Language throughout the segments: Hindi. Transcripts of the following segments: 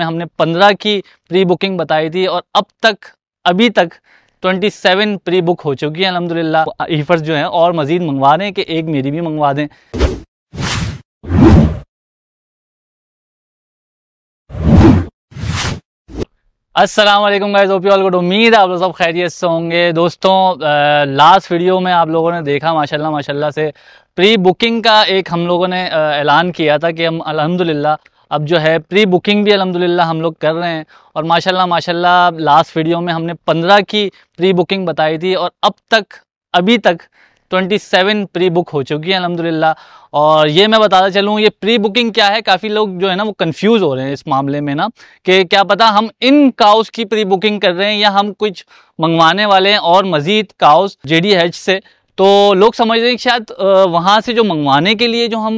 में हमने 15 की प्री बुकिंग बताई थी और अभी तक 27 प्री बुक हो चुकी है अल्हम्दुलिल्लाह। ईफर्स जो हैं और मज़ीद मंगवा रहे हैं कि एक मेरी भी मंगवा दें। अस्सलाम वालेकुम guys, hope you all good. उम्मीद है आप लोग सब खैरियत से होंगे। दोस्तों, लास्ट वीडियो में आप लोगों ने देखा माशाल्लाह से प्री बुकिंग का एक हम लोगों ने ऐलान किया था कि हम अल्हम्दुलिल्लाह अब जो है प्री बुकिंग भी अल्हम्दुलिल्लाह हम लोग कर रहे हैं। और माशाल्लाह लास्ट वीडियो में हमने 15 की प्री बुकिंग बताई थी और अभी तक 27 प्री बुक हो चुकी है अल्हम्दुलिल्लाह। और ये मैं बताता चलूँ, ये प्री बुकिंग क्या है, काफ़ी लोग जो है ना वो कंफ्यूज हो रहे हैं इस मामले में ना, कि क्या पता हम इन काउस की प्री बुकिंग कर रहे हैं या हम कुछ मंगवाने वाले हैं और मज़ीद काउस JDH से। तो लोग समझ रहे हैं कि शायद वहाँ से जो मंगवाने के लिए, जो हम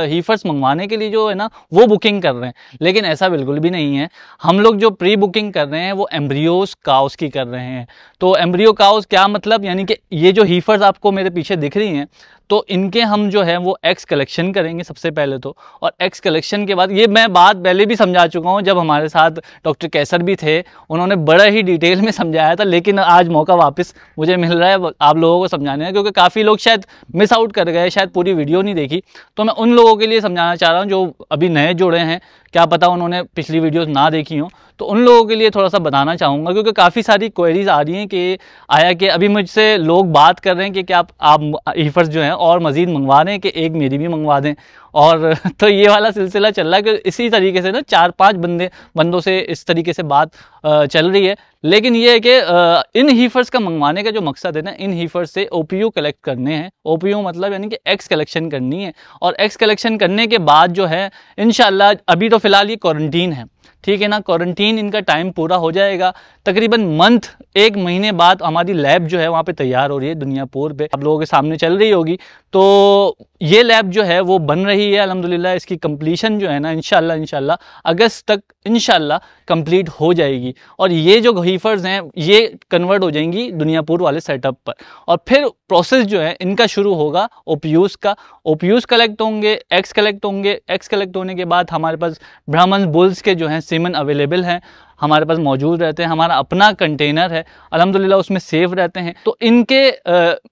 हीफर्स मंगवाने के लिए जो है ना वो बुकिंग कर रहे हैं, लेकिन ऐसा बिल्कुल भी नहीं है। हम लोग जो प्री बुकिंग कर रहे हैं वो एम्ब्रियोस काउस की कर रहे हैं। तो एम्ब्रियो काउस क्या मतलब, यानी कि ये जो हीफर्स आपको मेरे पीछे दिख रही हैं, तो इनके हम जो है वो एग्स कलेक्शन करेंगे सबसे पहले तो। और एग्स कलेक्शन के बाद, ये मैं बात पहले भी समझा चुका हूँ जब हमारे साथ डॉक्टर कैसर भी थे, उन्होंने बड़ा ही डिटेल में समझाया था, लेकिन आज मौका वापस मुझे मिल रहा है आप लोगों को समझाने का, क्योंकि काफ़ी लोग शायद मिस आउट कर गए, शायद पूरी वीडियो नहीं देखी। तो मैं उन लोगों के लिए समझाना चाह रहा हूँ जो अभी नए जुड़े हैं, क्या पता उन्होंने पिछली वीडियोज़ ना देखी हों, तो उन लोगों के लिए थोड़ा सा बताना चाहूँगा। क्योंकि काफ़ी सारी क्वेरीज आ रही हैं कि आया कि अभी मुझसे लोग बात कर रहे हैं कि क्या आप ईफर्स जो हैं और मज़ीद मंगवा रहे हैं कि एक मेरी भी मंगवा दें। और तो ये वाला सिलसिला चल रहा है कि इसी तरीके से ना 4-5 बंदों से इस तरीके से बात चल रही है। लेकिन ये है कि इन हीफर्स का मंगवाने का जो मकसद है ना, इन हीफर्स से OPU कलेक्ट करने हैं। OPU मतलब यानी कि एक्स कलेक्शन करनी है। और एक्स कलेक्शन करने के बाद जो है इंशाल्लाह, अभी तो फ़िलहाल ये क्वारंटीन है, ठीक है ना, क्वारंटीन इनका टाइम पूरा हो जाएगा। तकरीबन एक महीने बाद हमारी लैब जो है वहाँ पे तैयार हो रही है, दुनियापुर पे आप लोगों के सामने चल रही होगी। तो ये लैब जो है वो बन रही है अल्हम्दुलिल्लाह। इसकी कंप्लीशन जो है ना इंशाल्लाह अगस्त तक इंशाल्लाह कंप्लीट हो जाएगी। और ये जो हीफर्स हैं ये कन्वर्ट हो जाएंगी दुनियापुर वाले सेटअप पर। और फिर प्रोसेस जो है इनका शुरू होगा OPUs का। OPUs कलेक्ट होंगे, एक्स कलेक्ट होंगे। एक्स कलेक्ट होने के बाद हमारे पास ब्राह्मण बुल्स के जो हैं सीमन अवेलेबल हैं, हमारे पास मौजूद रहते हैं। हमारा अपना कंटेनर है अल्हम्दुलिल्लाह, उसमें सेफ रहते हैं। तो इनके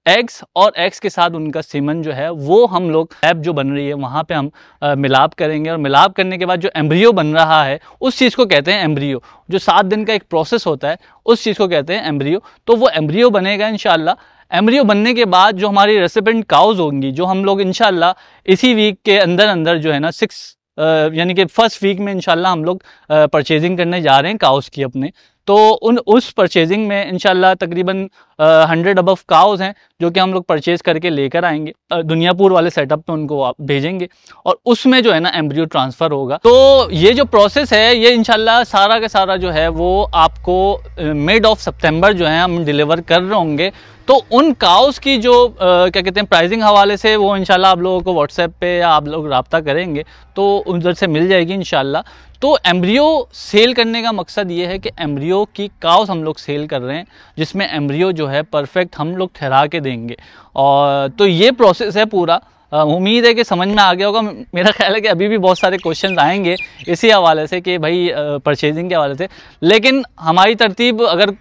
एग्स और एग्स के साथ उनका सीमन जो है वो हम लोग लैब जो बन रही है वहाँ पे हम मिलाप करेंगे। और मिलाप करने के बाद जो एम्ब्रियो बन रहा है उस चीज़ को कहते हैं एम्ब्रियो। जो 7 दिन का एक प्रोसेस होता है उस चीज़ को कहते हैं एम्ब्रियो। तो वो एम्ब्रियो बनेगा इंशाल्लाह। एम्ब्रियो बनने के बाद जो हमारी रेसिपेंट काउज होंगी, जो हम लोग इंशाल्लाह इसी वीक के अंदर जो है ना 6 यानी कि फर्स्ट वीक में इंशाल्लाह हम लोग परचेजिंग करने जा रहे हैं काउस की अपने। तो उस परचेजिंग में इंशाल्लाह तकरीबन 100 अबव काउस हैं जो कि हम लोग परचेज़ करके लेकर आएंगे, दुनियापुर वाले सेटअप पे उनको आप भेजेंगे और उसमें जो है ना एम्ब्रियो ट्रांसफ़र होगा। तो ये जो प्रोसेस है ये इंशाल्लाह सारा का सारा जो है वो आपको मिड ऑफ सितंबर जो है हम डिलीवर कर रहे होंगे। तो उन काउस की जो क्या कहते हैं प्राइसिंग हवाले से वो इंशाल्लाह आप लोगों को व्हाट्सएप पे या आप लोग रब्ता करेंगे तो उधर से मिल जाएगी इंशाल्लाह। तो एम्ब्रियो सेल करने का मकसद ये है कि एम्ब्रियो की काउस हम लोग सेल कर रहे हैं, जिसमें एम्ब्रियो जो है परफेक्ट हम लोग ठहरा के देंगे। और तो ये प्रोसेस है पूरा। उम्मीद है कि समझ में आ गया होगा। मेरा ख्याल है कि अभी भी बहुत सारे क्वेश्चंस आएंगे इसी हवाले से कि भाई परचेजिंग के हवाले से। लेकिन हमारी तरतीब अगर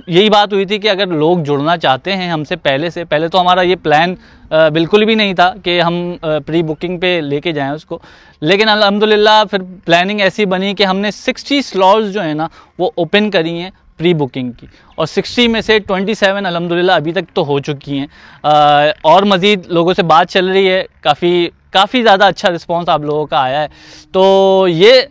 यही बात हुई थी कि अगर लोग जुड़ना चाहते हैं हमसे पहले तो हमारा ये प्लान बिल्कुल भी नहीं था कि हम प्री बुकिंग पे लेके जाएं उसको। लेकिन अल्हम्दुलिल्लाह फिर प्लानिंग ऐसी बनी कि हमने 60 स्लॉट्स जो है ना वो ओपन करी हैं प्री बुकिंग की। और 60 में से 27 अल्हम्दुलिल्लाह अभी तक तो हो चुकी हैं। और मज़ीद लोगों से बात चल रही है, काफ़ी ज़्यादा अच्छा रिस्पॉन्स आप लोगों का आया है। तो ये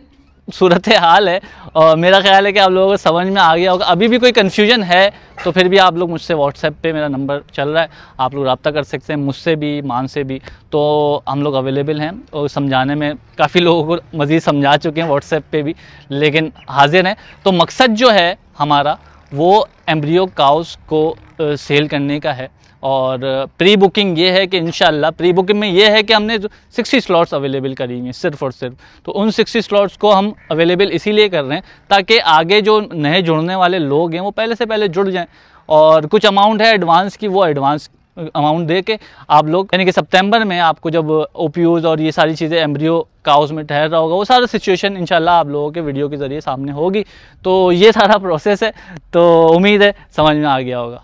सूरत हाल है और मेरा ख्याल है कि आप लोगों को समझ में आ गया होगा। अभी भी कोई कन्फ्यूजन है तो फिर भी आप लोग मुझसे व्हाट्सएप पे, मेरा नंबर चल रहा है, आप लोग रब्ता कर सकते हैं मुझसे भी, मान से भी। तो हम लोग अवेलेबल हैं और समझाने में काफ़ी लोगों को मज़ीद समझा चुके हैं व्हाट्सएप पे भी, लेकिन हाजिर हैं। तो मकसद जो है हमारा वो एम्ब्रियो काउस को सेल करने का है। और प्री बुकिंग ये है कि इंशाल्लाह प्री बुकिंग में ये है कि हमने 60 स्लॉट्स अवेलेबल करी हैं सिर्फ और सिर्फ। तो उन 60 स्लॉट्स को हम अवेलेबल इसीलिए कर रहे हैं ताकि आगे जो नए जुड़ने वाले लोग हैं वो पहले से पहले जुड़ जाएं। और कुछ अमाउंट है एडवांस की, वो एडवांस अमाउंट दे के आप लोग, यानी कि सितंबर में आपको जब ओपीयूज और ये सारी चीज़ें एम्ब्रियो काउस में ठहर रहा होगा, वो सारा सिचुएशन इंशाल्लाह आप लोगों के वीडियो के ज़रिए सामने होगी। तो ये सारा प्रोसेस है, तो उम्मीद है समझ में आ गया होगा।